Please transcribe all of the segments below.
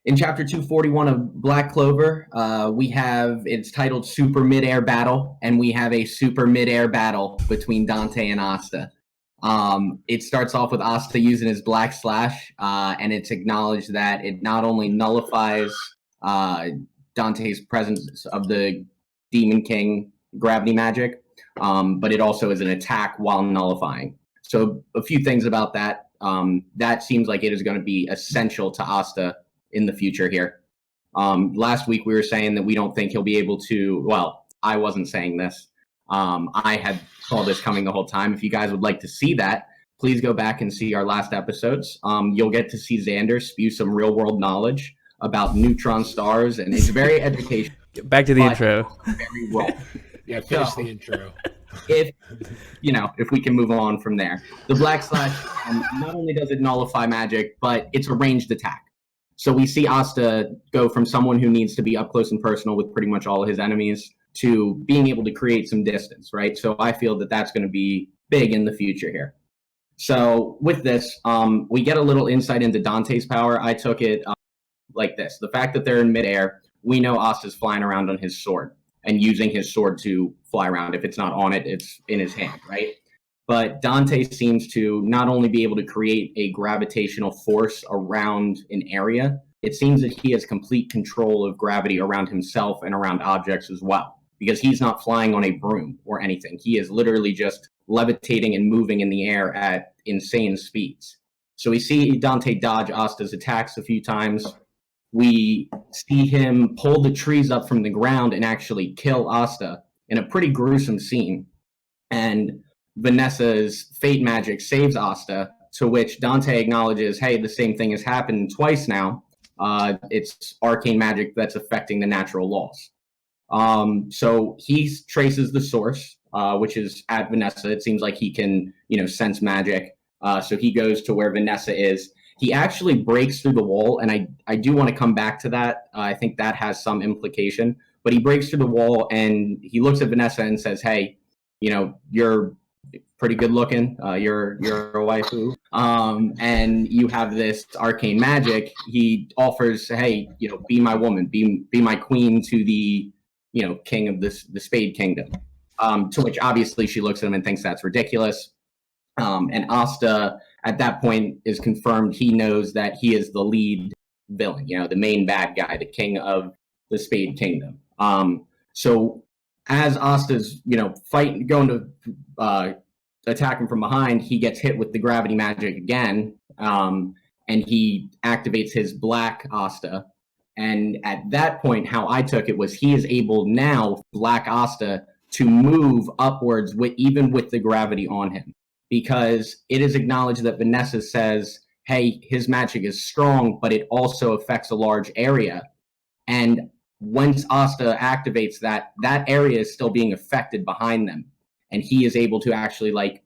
In chapter 241 of Black Clover, it's titled Super Midair Battle, and we have a super midair battle between Dante and Asta. It starts off with Asta using his Black Slash, and it's acknowledged that it not only nullifies Dante's presence of the Demon King gravity magic, but it also is an attack while nullifying. So a few things about that. That seems like it is going to be essential to Asta in the future here. Last week we were saying that we don't think he'll be able to, well, I wasn't saying this. I had saw this coming the whole time. If you guys would like to see that, please go back and see our last episodes. You'll get to see Xander spew some real world knowledge about neutron stars, and it's very educational. Back to the intro. Very well. Yeah, finish the intro. If we can move on from there. The Black Slash, not only does it nullify magic, but it's a ranged attack. So we see Asta go from someone who needs to be up close and personal with pretty much all of his enemies to being able to create some distance, right? So I feel that that's going to be big in the future here. So with this, we get a little insight into Dante's power. I took it like this. The fact that they're in midair, we know Asta's flying around on his sword and using his sword to fly around. If it's not on it, it's in his hand, right? But Dante seems to not only be able to create a gravitational force around an area, it seems that he has complete control of gravity around himself and around objects as well, because he's not flying on a broom or anything. He is literally just levitating and moving in the air at insane speeds. So we see Dante dodge Asta's attacks a few times. We see him pull the trees up from the ground and actually kill Asta in a pretty gruesome scene. And Vanessa's fate magic saves Asta, to which Dante acknowledges, hey, the same thing has happened twice now. It's arcane magic that's affecting the natural laws. So he traces the source, which is at Vanessa. It seems like he can, sense magic. So he goes to where Vanessa is. He actually breaks through the wall, and I do want to come back to that. I think that has some implication. But he breaks through the wall, and he looks at Vanessa and says, hey, you're pretty good looking. You're a waifu. And you have this arcane magic. He offers, hey, be my woman, be my queen to the, king of the Spade Kingdom. To which obviously she looks at him and thinks that's ridiculous. And Asta at that point is confirmed. He knows that he is the lead villain, the main bad guy, the king of the Spade Kingdom. So as Asta's, going to attack him from behind, he gets hit with the gravity magic again, and he activates his Black Asta. And at that point, how I took it was he is able now, Black Asta, to move upwards even with the gravity on him, because it is acknowledged that Vanessa says, hey, his magic is strong, but it also affects a large area. And once Asta activates that area is still being affected behind them, and he is able to actually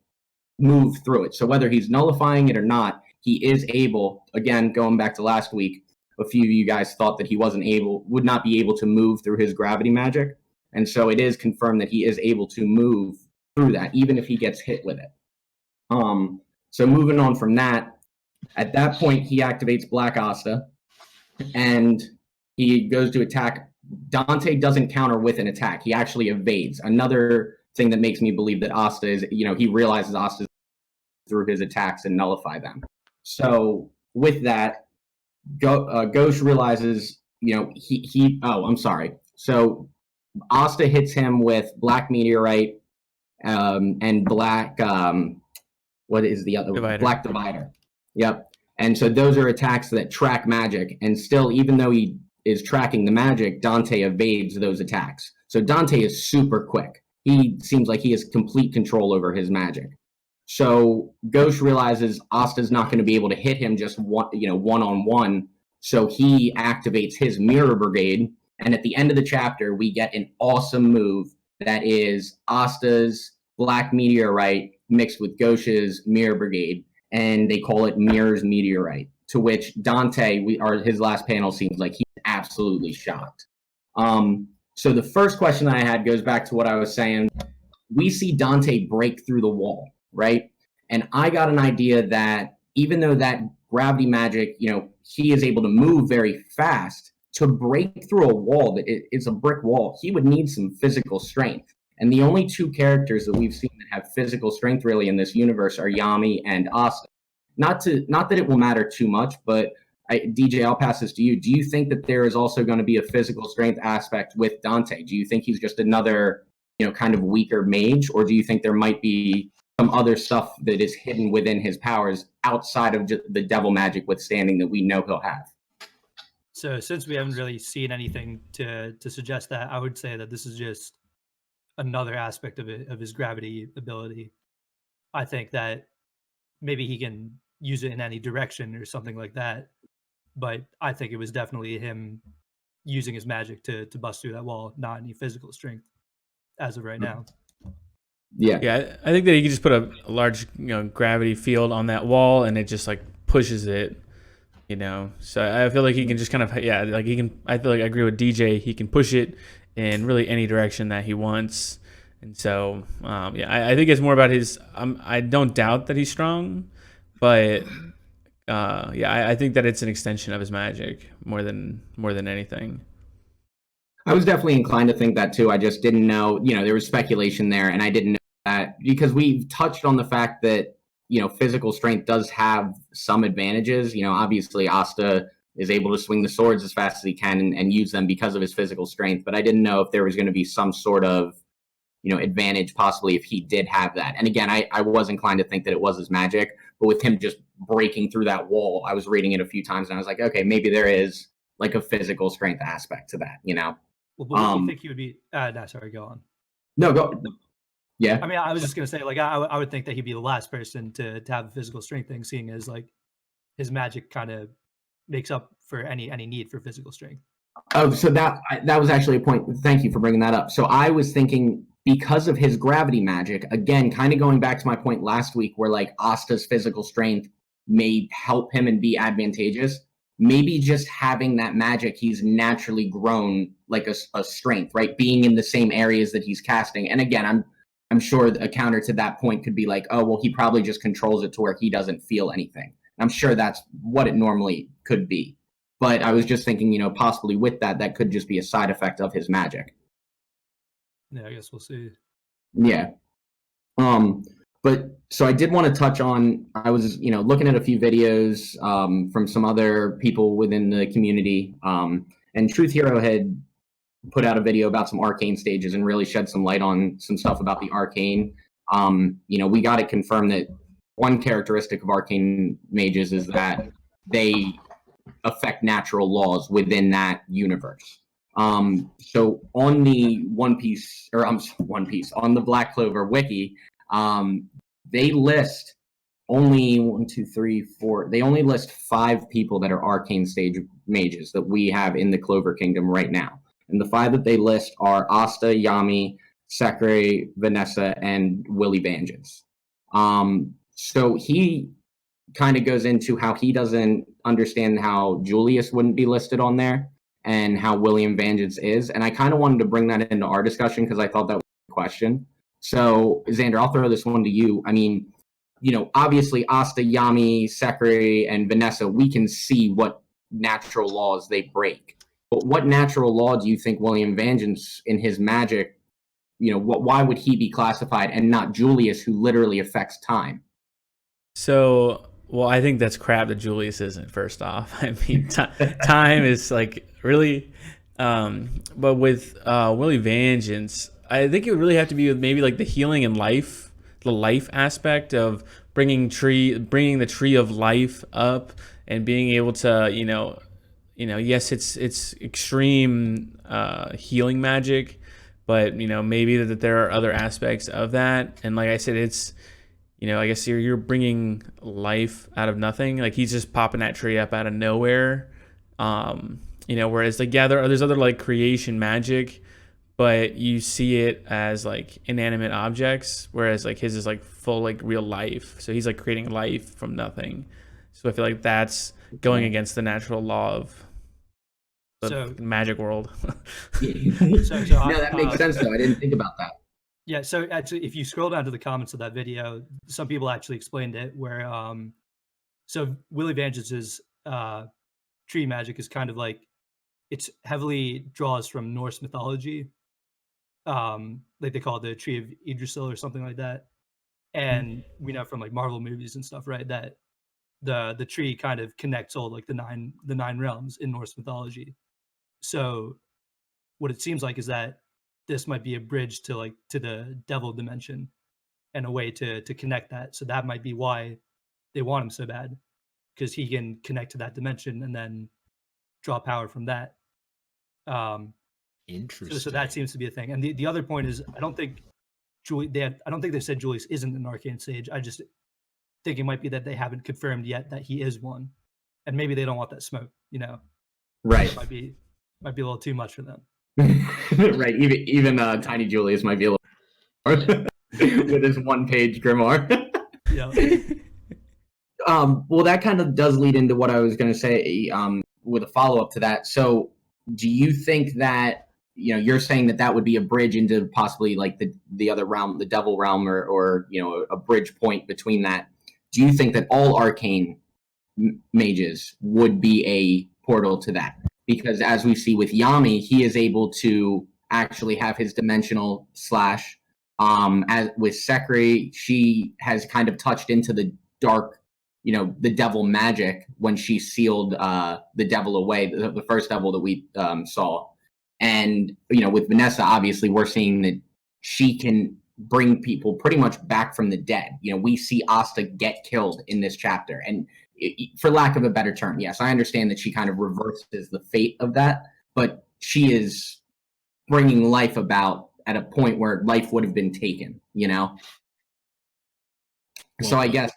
move through it. So whether he's nullifying it or not, he is able, again, going back to last week, a few of you guys thought that he would not be able to move through his gravity magic. And so it is confirmed that he is able to move through that, even if he gets hit with it. So moving on from that, at that point, he activates Black Asta, and he goes to attack. Dante doesn't counter with an attack. He actually evades. Another thing that makes me believe that Asta is, he realizes Asta through his attacks and nullify them. So with that, Ghost realizes, I'm sorry. So Asta hits him with Black Meteorite and Black, what is the other? Divider. Black Divider. Yep. And so those are attacks that track magic. And still, even though he is tracking the magic, Dante evades those attacks. So Dante is super quick. He seems like he has complete control over his magic. So Ghost realizes Asta's not going to be able to hit him just one-on-one. So he activates his Mirror Brigade. And at the end of the chapter, we get an awesome move that is Asta's Black Meteorite mixed with Ghost's Mirror Brigade. And they call it Mirror's Meteorite, to which Dante, his last panel seems like he's absolutely shocked. So the first question that I had goes back to what I was saying. We see Dante break through the wall, right? And I got an idea that even though that gravity magic, he is able to move very fast. To break through a wall that is a brick wall, he would need some physical strength. And the only two characters that we've seen that have physical strength really in this universe are Yami and Asta. Not that it will matter too much, but DJ, I'll pass this to you. Do you think that there is also going to be a physical strength aspect with Dante? Do you think he's just another, kind of weaker mage, or do you think there might be some other stuff that is hidden within his powers outside of just the devil magic withstanding that we know he'll have? So since we haven't really seen anything to suggest that, I would say that this is just another aspect of his gravity ability. I think that maybe he can use it in any direction or something like that. But I think it was definitely him using his magic to bust through that wall, not any physical strength as of right now. Yeah, I think that he could just put a large, gravity field on that wall, and it just like pushes it. So I feel like he can just kind of, he can. I feel like I agree with DJ. He can push it in really any direction that he wants, and so I think it's more about his. I don't doubt that he's strong, but I think that it's an extension of his magic more than anything. I was definitely inclined to think that too. I just didn't know. There was speculation there, and I didn't know that because we touched on the fact that physical strength does have some advantages. Obviously Asta is able to swing the swords as fast as he can and use them because of his physical strength. But I didn't know if there was going to be some sort of, advantage possibly if he did have that. And again, I was inclined to think that it was his magic, but with him just breaking through that wall, I was reading it a few times and I was like, okay, maybe there is like a physical strength aspect to that, Well, what do you think he would be? No, sorry, go on. No, go. Yeah. I mean, I was just going to say, I would think that he'd be the last person to have a physical strength thing, seeing as his magic kind of makes up for any need for physical strength. Oh, so that was actually a point. Thank you for bringing that up. So I was thinking because of his gravity magic, again, kind of going back to my point last week where Asta's physical strength may help him and be advantageous. Maybe just having that magic, he's naturally grown a strength, right? Being in the same areas that he's casting. And again, I'm sure a counter to that point could be he probably just controls it to where he doesn't feel anything. I'm sure that's what it normally could be. But I was just thinking, possibly with that could just be a side effect of his magic. Yeah, I guess we'll see. Yeah. But so I did want to touch on, I was, looking at a few videos from some other people within the community. And Truth Hero had put out a video about some arcane stages and really shed some light on some stuff about the arcane. We got it confirmed that one characteristic of arcane mages is that they affect natural laws within that universe. So on the on the Black Clover wiki, they list only 1, 2, 3, 4. They only list 5 people that are arcane stage mages that we have in the Clover Kingdom right now. And the 5 that they list are Asta, Yami, Sekre, Vanessa, and Willie Vengeance. So he kind of goes into how he doesn't understand how Julius wouldn't be listed on there and how William Vengeance is. And I kind of wanted to bring that into our discussion because I thought that was a question. So, Xander, I'll throw this one to you. I mean, obviously Asta, Yami, Sekre, and Vanessa, we can see what natural laws they break. But what natural law do you think William Vengeance in his magic, why would he be classified and not Julius, who literally affects time? So, well, I think that's crap that Julius isn't, first off. I mean, time is really, but with Willie Vengeance, I think it would really have to be with maybe the healing and life, the life aspect of bringing the tree of life up and being able to, yes, it's extreme healing magic, but maybe that there are other aspects of that. And like I said, it's I guess you're bringing life out of nothing. He's just popping that tree up out of nowhere. Whereas there's other creation magic, but you see it as inanimate objects, whereas his is full real life. So he's creating life from nothing. So I feel like that's going against the natural law of the magic world. That makes sense though. I didn't think about that. Yeah, so actually, if you scroll down to the comments of that video, some people actually explained it where So Willie Vange's tree magic is kind of like, it's heavily draws from Norse mythology. Like they call it the Tree of Yggdrasil or something like that. And we know from like Marvel movies and stuff, right, that the tree kind of connects all like the nine realms in Norse mythology. So what it seems like is that this might be a bridge to the devil dimension and a way to connect that. So that might be why they want him so bad, because he can connect to that dimension and then draw power from that. Interesting. So that seems to be a thing. And the other point is, I don't think they said Julius isn't an arcane sage. I just think it might be that they haven't confirmed yet that he is one, and maybe they don't want that smoke. Right. It might be a little too much for them. Right. Even Tiny Julius might be a little with his one-page grimoire. Yeah. Well, that kind of does lead into what I was going to say with a follow-up to that. So do you think that, you're saying that would be a bridge into possibly like the other realm, the devil realm, or a bridge point between that? Do you think that all arcane mages would be a portal to that? Because as we see with Yami, he is able to actually have his dimensional slash. As with Sekri, she has kind of touched into the dark, the devil magic when she sealed the devil away, the first devil that we saw. And, with Vanessa, obviously, we're seeing that she can bring people pretty much back from the dead. We see Asta get killed in this chapter. And for lack of a better term, yes, I understand that she kind of reverses the fate of that, but she is bringing life about at a point where life would have been taken, So I guess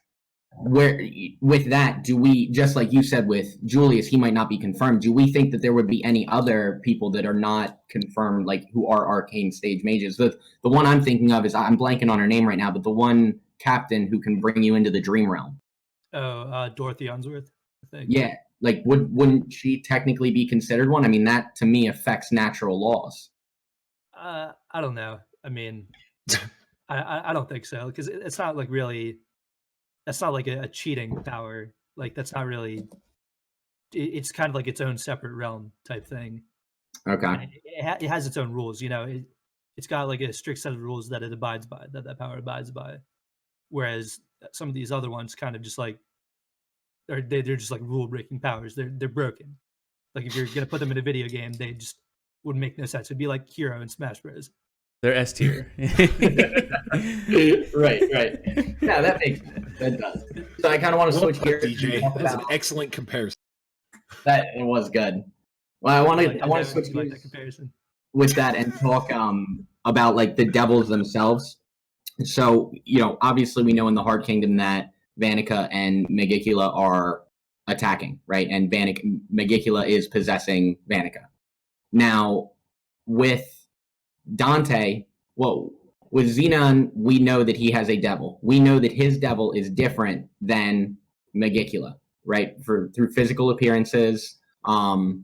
with that, do we, just like you said with Julius, he might not be confirmed. Do we think that there would be any other people that are not confirmed, like who are arcane stage mages? The one I'm thinking of is, I'm blanking on her name right now, but the one captain who can bring you into the dream realm. Oh, Dorothy Unsworth, I think. Yeah, like wouldn't she technically be considered one? I mean, that to me affects natural laws. I don't know. I mean, I don't think so, because it's not like really. That's not like a cheating power. Like that's not really. It's kind of like its own separate realm type thing. Okay. It has its own rules. It's got like a strict set of rules that it abides by. That power abides by. Whereas some of these other ones kind of just like they're just like rule breaking powers. They're broken. Like if you're gonna put them in a video game, they just would make no sense. It'd be like Hero in Smash Bros. They're S tier. Right. Yeah, that makes sense. That does. So I kind of want to switch gears. DJ, that's an excellent comparison. That it was good. Well, I want to switch gears that comparison with that and talk about like the devils themselves. So obviously we know in the Heart Kingdom that Vanica and Megicula are attacking, right? And Megicula is possessing Vanica. Now with Dante, well, with Xenon, we know that he has a devil. We know that his devil is different than Megicula, right? Through physical appearances. That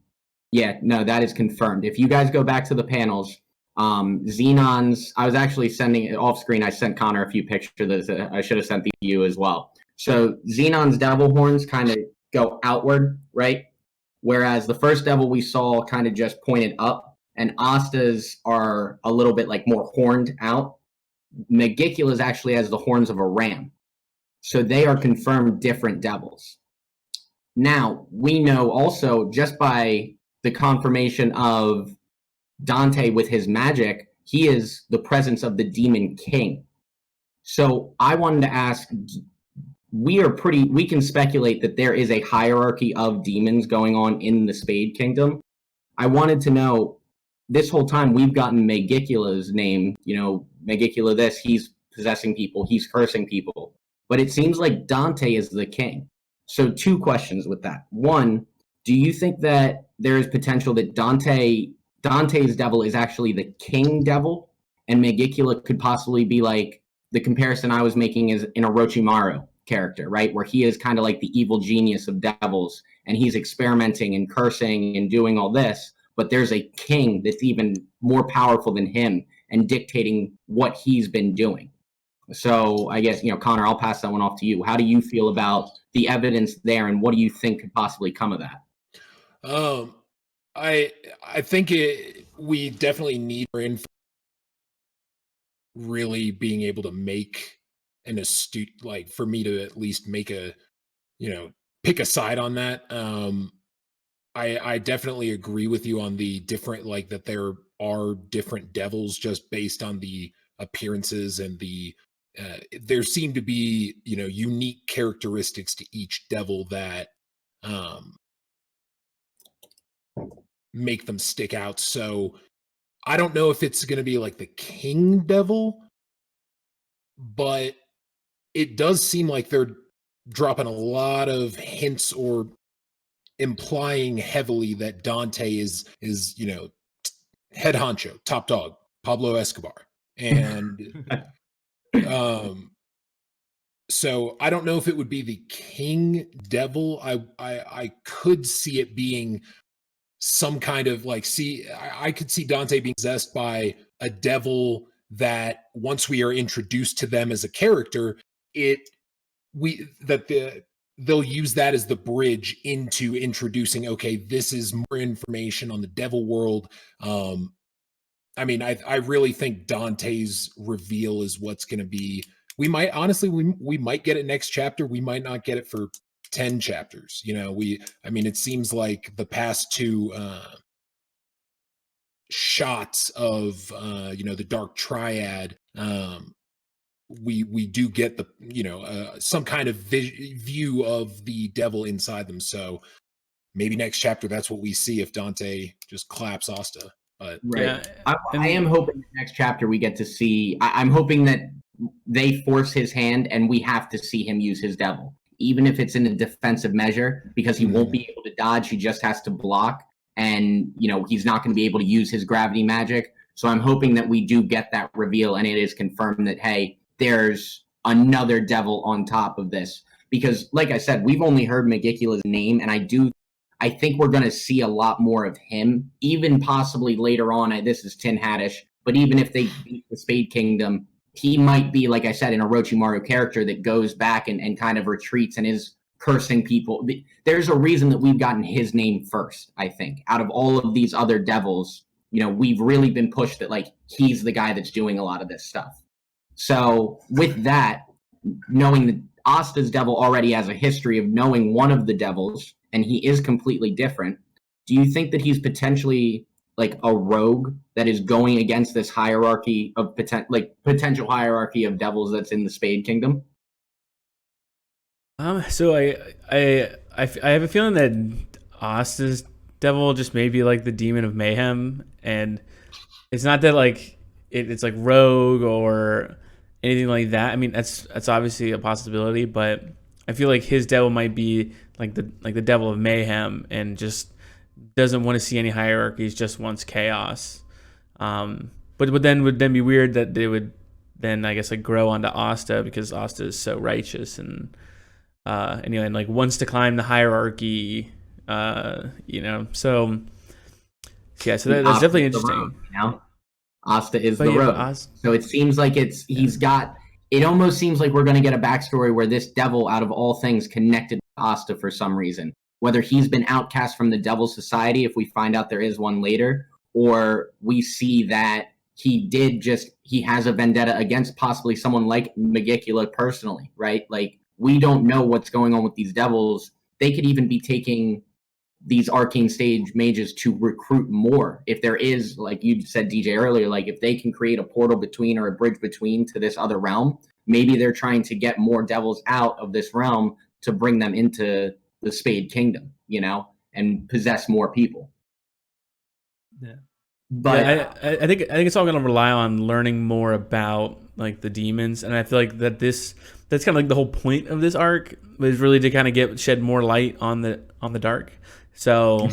is confirmed. If you guys go back to the panels, Xenon's, I was actually sending it off screen. I sent Connor a few pictures that I should have sent these to you as well. So Xenon's devil horns kind of go outward, right? Whereas the first devil we saw kind of just pointed up. And Asta's are a little bit like more horned out. Megicula's actually has the horns of a ram. So they are confirmed different devils. Now, we know also just by the confirmation of Dante with his magic, he is the presence of the Demon King. So I wanted to ask, we can speculate that there is a hierarchy of demons going on in the Spade Kingdom. I wanted to know, this whole time we've gotten Megicula's name, Megicula this, he's possessing people, he's cursing people. But it seems like Dante is the king. So 2 questions with that. 1, do you think that there is potential that Dante's devil is actually the king devil, and Megicula could possibly be like the comparison I was making is in Orochimaru character, right? Where he is kind of like the evil genius of devils, and he's experimenting and cursing and doing all this. But there's a king that's even more powerful than him and dictating what he's been doing. So I guess, Connor, I'll pass that one off to you. How do you feel about the evidence there, and what do you think could possibly come of that? I think we definitely need more info, really being able to make an astute, like for me to at least make a, pick a side on that. I definitely agree with you on the different, like that there are different devils just based on the appearances and the there seem to be unique characteristics to each devil that make them stick out. So I don't know if it's going to be like the king devil, but it does seem like they're dropping a lot of hints or implying heavily that Dante is head honcho, top dog, Pablo Escobar. And so I don't know if it would be the king devil. I could see it being some kind of like, I could see Dante being possessed by a devil that once we are introduced to them as a character, they'll use that as the bridge into introducing, okay, this is more information on the devil world. I mean, I really think Dante's reveal is what's going to be. We might honestly, we might get it next chapter. We might not get it for 10 chapters. It seems like the past two shots of the Dark Triad, we do get the some kind of view of the devil inside them. So maybe next chapter that's what we see if Dante just claps Asta. But right. Yeah, I am hoping the next chapter we get to see. I'm hoping that they force his hand and we have to see him use his devil, even if it's in a defensive measure, because he won't be able to dodge. He just has to block, and he's not going to be able to use his gravity magic. So I'm hoping that we do get that reveal and it is confirmed that, hey, there's another devil on top of this. Because like I said, we've only heard Megicula's name, and I think we're going to see a lot more of him, even possibly later on. This is Tin Hattish, but even if they beat the Spade Kingdom, he might be, like I said, an Orochimaru character that goes back and kind of retreats and is cursing people. There's a reason that we've gotten his name first, I think. Out of all of these other devils, we've really been pushed that, like, he's the guy that's doing a lot of this stuff. So with that, knowing that Asta's devil already has a history of knowing one of the devils, and he is completely different, do you think that he's potentially like a rogue that is going against this hierarchy of potential hierarchy of devils that's in the Spade Kingdom? So I have a feeling that Asta's devil just may be like the demon of mayhem, and it's not that like it's like rogue or anything like that. I mean, that's obviously a possibility, but I feel like his devil might be like the devil of mayhem and just doesn't want to see any hierarchies, just wants chaos. But would then be weird that they would then, I guess, like grow onto Asta because Asta is so righteous and like wants to climb the hierarchy. So yeah, so that's definitely interesting. Asta is the rogue. So it seems like it almost seems like we're going to get a backstory where this devil, out of all things, connected to Asta for some reason. Whether he's been outcast from the Devil Society, if we find out there is one later, or we see that he has a vendetta against possibly someone like Megicula personally, right? Like, we don't know what's going on with these devils. They could even be taking these arcane stage mages to recruit more. If there is, like you said, DJ, earlier, like if they can create a portal between or a bridge between to this other realm, maybe they're trying to get more devils out of this realm to bring them into the Spade Kingdom, and possess more people. Yeah. But I think it's all going to rely on learning more about like the demons, and I feel like that's kind of like the whole point of this arc is really to kind of shed more light on the dark. So,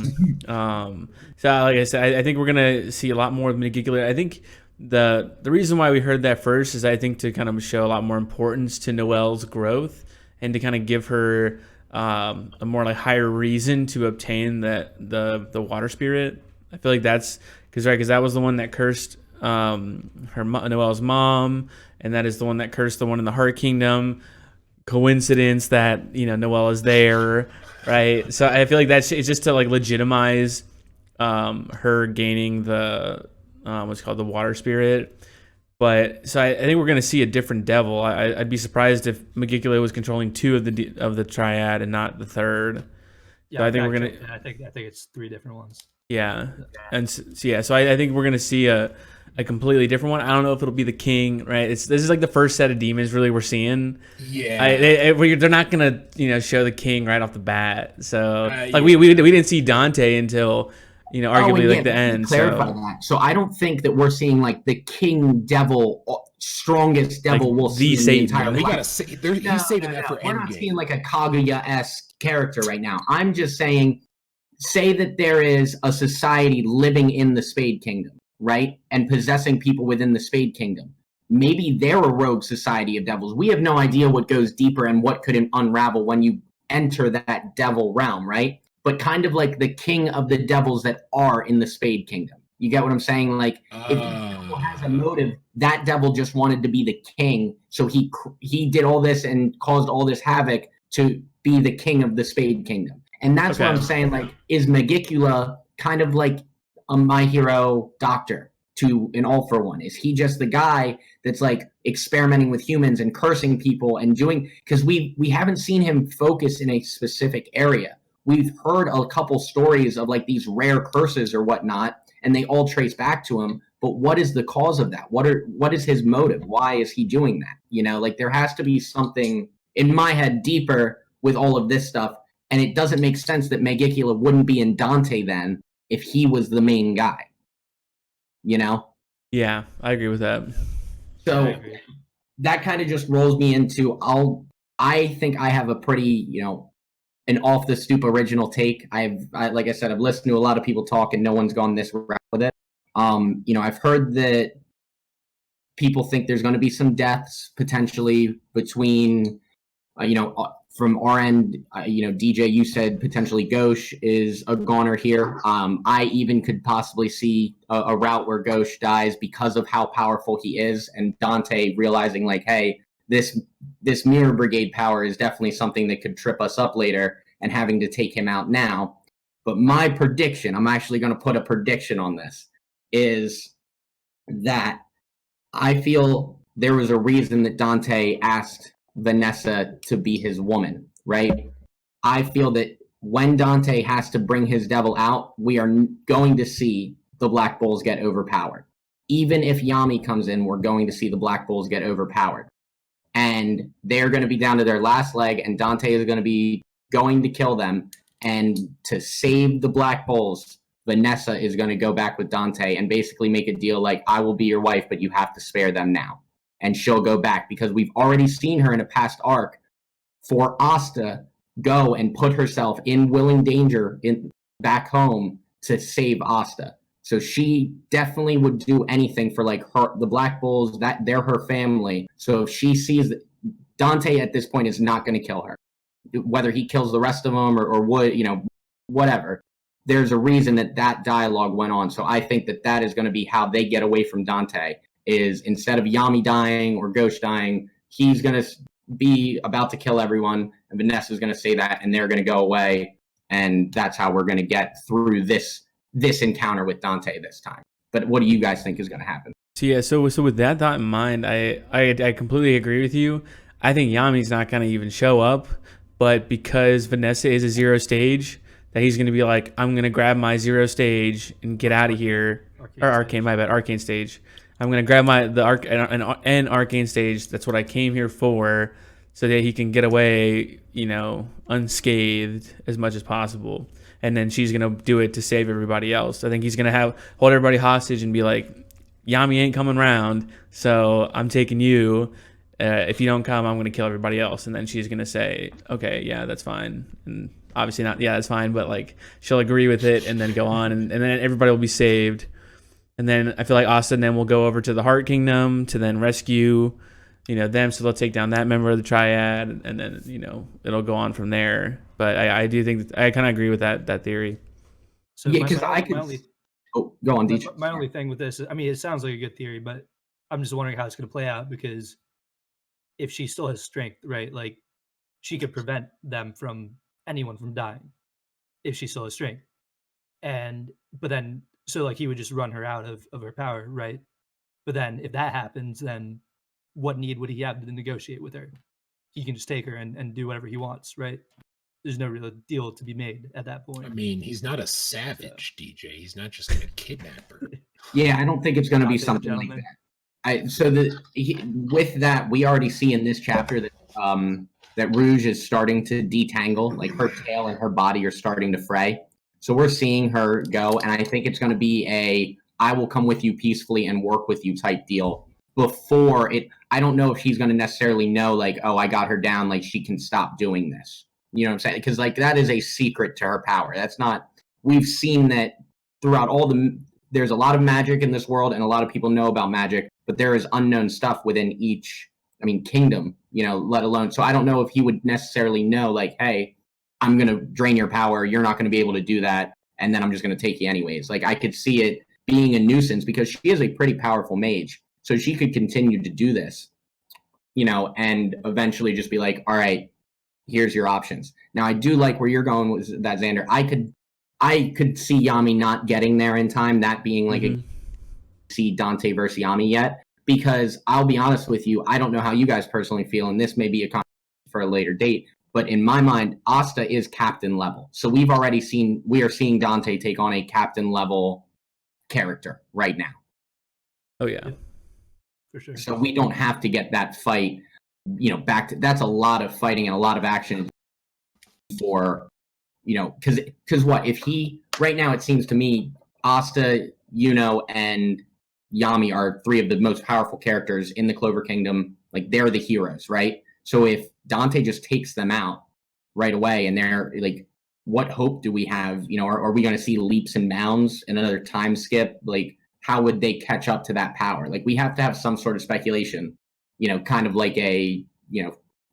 like I said, I think we're gonna see a lot more of Megicula. I think the reason why we heard that first is I think to kind of show a lot more importance to Noelle's growth and to kind of give her a more like higher reason to obtain the water spirit. I feel like that's because that was the one that cursed Noelle's mom, and that is the one that cursed the one in the Heart Kingdom, coincidence that Noelle is there, right? So I feel like it's just to like legitimize her gaining the what's called the water spirit. But so I think we're going to see a different devil. I'd be surprised if Megicula was controlling 2 of the triad and not the third. Yeah, so I think we're gonna. I think it's 3 different ones. Yeah, and so I think we're gonna see a completely different one. I don't know if it'll be the king, right? This is like the first set of demons really we're seeing. Yeah, they're not gonna show the king right off the bat. So we didn't see Dante until arguably like the end. Clarify that. So I don't think that we're seeing like the king devil, strongest devil we'll see in the entire. We gotta say, he's saving that for We're Endgame. not seeing like a Kaguya-esque character right now. I'm just saying, say that there is a society living in the Spade Kingdom, right, and possessing people within the Spade Kingdom. Maybe they're a rogue society of devils. We have no idea what goes deeper and what could unravel when you enter that devil realm, right? But kind of like the king of the devils that are in the Spade Kingdom. You get what I'm saying? Like, if the devil has a motive, that devil just wanted to be the king, so he did all this and caused all this havoc to be the king of the Spade Kingdom. And that's what I'm saying. Like, is Megicula kind of like a My Hero doctor to an All for One? Is he just the guy that's like experimenting with humans and cursing people and doing? Because we haven't seen him focus in a specific area. We've heard a couple stories of like these rare curses or whatnot, and they all trace back to him. But what is the cause of that? What is his motive? Why is he doing that? Like there has to be something in my head deeper with all of this stuff. And it doesn't make sense that Megicula wouldn't be in Dante then if he was the main guy. Yeah, I agree with that. So that kind of just rolls me into I think I have a pretty, an Off the Stoop original take. Like I said, I've listened to a lot of people talk and no one's gone this route with it. I've heard that people think there's going to be some deaths potentially between, from our end, DJ, you said potentially Ghosh is a goner here. I even could possibly see a route where Ghosh dies because of how powerful he is, and Dante realizing like, hey, this Mirror Brigade power is definitely something that could trip us up later, and having to take him out now. But my prediction, I'm actually going to put a prediction on this, is that I feel there was a reason that Dante asked Vanessa to be his woman, right? I feel that when Dante has to bring his devil out, we are going to see the Black Bulls get overpowered. Even if Yami comes in, we're going to see the Black Bulls get overpowered. And they're going to be down to their last leg, and Dante is going to kill them. And to save the Black Bulls, Vanessa is going to go back with Dante and basically make a deal like, I will be your wife, but you have to spare them now. And she'll go back because we've already seen her in a past arc for Asta go and put herself in willing danger back home to save Asta. So she definitely would do anything for like the Black Bulls, that they're her family. So if she sees that Dante at this point is not going to kill her, whether he kills the rest of them or would, whatever. There's a reason that dialogue went on. So I think that is going to be how they get away from Dante. Is instead of Yami dying or Ghosh dying, he's going to be about to kill everyone, and Vanessa's going to say that, and they're going to go away, and that's how we're going to get through this encounter with Dante this time. But what do you guys think is going to happen? So with that thought in mind, I completely agree with you. I think Yami's not going to even show up, but because Vanessa is a 0 stage, that he's going to be like, I'm going to grab my 0 stage and get out of here. Arcane stage. I'm going to grab an Arcane stage. That's what I came here for, so that he can get away, unscathed as much as possible. And then she's going to do it to save everybody else. I think he's going to hold everybody hostage and be like, Yami ain't coming around, so I'm taking you. If you don't come, I'm going to kill everybody else. And then she's going to say, okay, yeah, that's fine. And obviously not, yeah, that's fine. But like, she'll agree with it and then go on. And then everybody will be saved. And then I feel like Asta and then will go over to the Heart Kingdom to then rescue, them. So they'll take down that member of the Triad, and then, it'll go on from there. But I do think I kind of agree with that theory. So yeah, because go on, DJ. My only thing with this, it sounds like a good theory, but I'm just wondering how it's going to play out, because if she still has strength, right? Like she could prevent anyone from dying if she still has strength. But then, so like he would just run her out of her power, right? But then if that happens, then what need would he have to negotiate with her? He can just take her and do whatever he wants, right? There's no real deal to be made at that point. I mean, he's not a savage, DJ. He's not just going to kidnap her. Yeah, I don't think it's going to be Dante's a something like gentleman. that. With that, we already see in this chapter that that Rouge is starting to detangle, like her tail and her body are starting to fray. So we're seeing her go, and I think it's going to be I will come with you peacefully and work with you type deal before it. I don't know if she's going to necessarily know, like, oh, I got her down, like she can stop doing this. You know what I'm saying? Because like that is a secret to her power. That's not. We've seen that throughout there's a lot of magic in this world, and a lot of people know about magic, but there is unknown stuff within each, kingdom, let alone. So I don't know if he would necessarily know, like, hey, I'm going to drain your power. You're not going to be able to do that. And then I'm just going to take you anyways. Like I could see it being a nuisance because she is a pretty powerful mage. So she could continue to do this, and eventually just be like, all right, here's your options. Now I do like where you're going with that, Xander. I could see Yami not getting there in time, that being like see Dante versus Yami yet, because I'll be honest with you, I don't know how you guys personally feel, and this may be a conversation for a later date, but in my mind, Asta is captain level. So we are seeing Dante take on a captain level character right now. Oh yeah. For sure. So we don't have to get that fight, that's a lot of fighting and a lot of action for, because what if right now it seems to me Asta, and Yami are three of the most powerful characters in the Clover Kingdom. Like they're the heroes, right? So if Dante just takes them out right away, and they're like, what hope do we have? Are we going to see leaps and bounds and another time skip? Like, how would they catch up to that power? Like, we have to have some sort of speculation, kind of like a,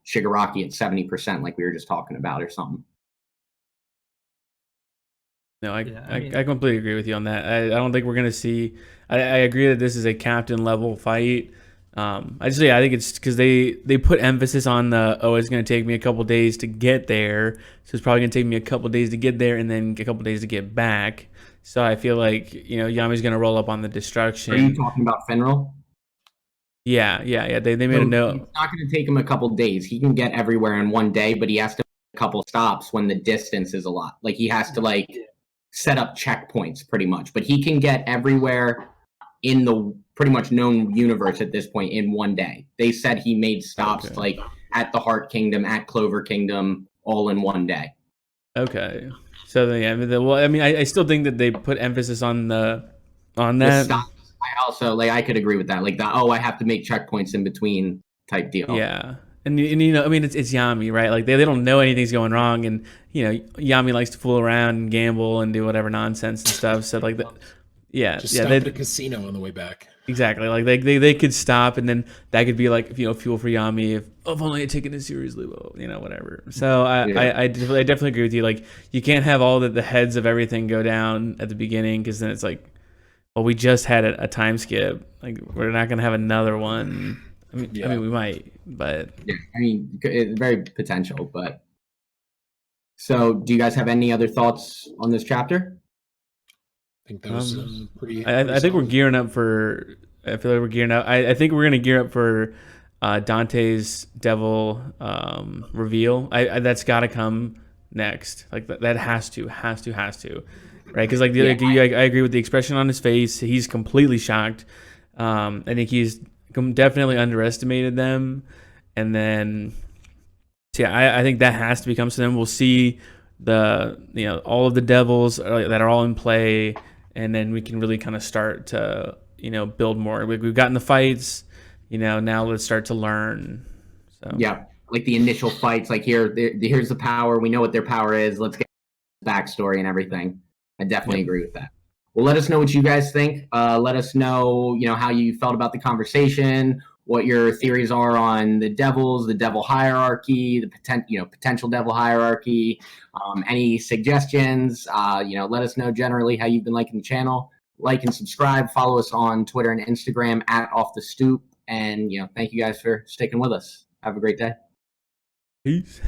Shigaraki at 70%, like we were just talking about, or something. No, I completely agree with you on that. I don't think we're going to see. I agree that this is a captain level fight. I think it's because they put emphasis on it's going to take me a couple days to get there. So it's probably going to take me a couple days to get there and then a couple days to get back. So I feel like, Yami's going to roll up on the destruction. Are you talking about Fenrir? Yeah. They made a note. It's not going to take him a couple days. He can get everywhere in one day, but he has to make a couple stops when the distance is a lot. Like he has to set up checkpoints pretty much, but he can get everywhere in the pretty much known universe at this point in one day. They said he made stops like at the Heart Kingdom, at Clover Kingdom, all in one day. Okay. So I still think that they put emphasis on that. I also I could agree with that. Like I have to make checkpoints in between type deal. Yeah. And it's Yami, right? Like they don't know anything's going wrong, and Yami likes to fool around and gamble and do whatever nonsense and stuff. So stop at a casino on the way back. Exactly. Like they could stop, and then that could be like fuel for Yami if only I taken it seriously, whatever. So I definitely agree with you. Like you can't have all the heads of everything go down at the beginning, because then it's like, well, we just had a time skip. Like we're not gonna have another one. I mean, we might, but it's very potential. But so, do you guys have any other thoughts on this chapter? I think that was pretty. I think we're gearing up for. I feel like we're gearing up. I think we're gonna gear up for Dante's devil reveal. That's got to come next. Like that has to, right? Because I agree with the expression on his face. He's completely shocked. I think he's definitely underestimated them, and then I think that has to become. So then we'll see all of the devils that are all in play, and then we can really kind of start to build more. We've gotten the fights, now let's start to learn. So like the initial fights, like here's the power. We know what their power is. Let's get backstory and everything. I definitely agree with that. Well, let us know what you guys think. Let us know, how you felt about the conversation, what your theories are on the devils, the devil hierarchy, the potential devil hierarchy. Any suggestions? Let us know generally how you've been liking the channel. Like and subscribe. Follow us on Twitter and Instagram at Off The Stoop. And thank you guys for sticking with us. Have a great day. Peace.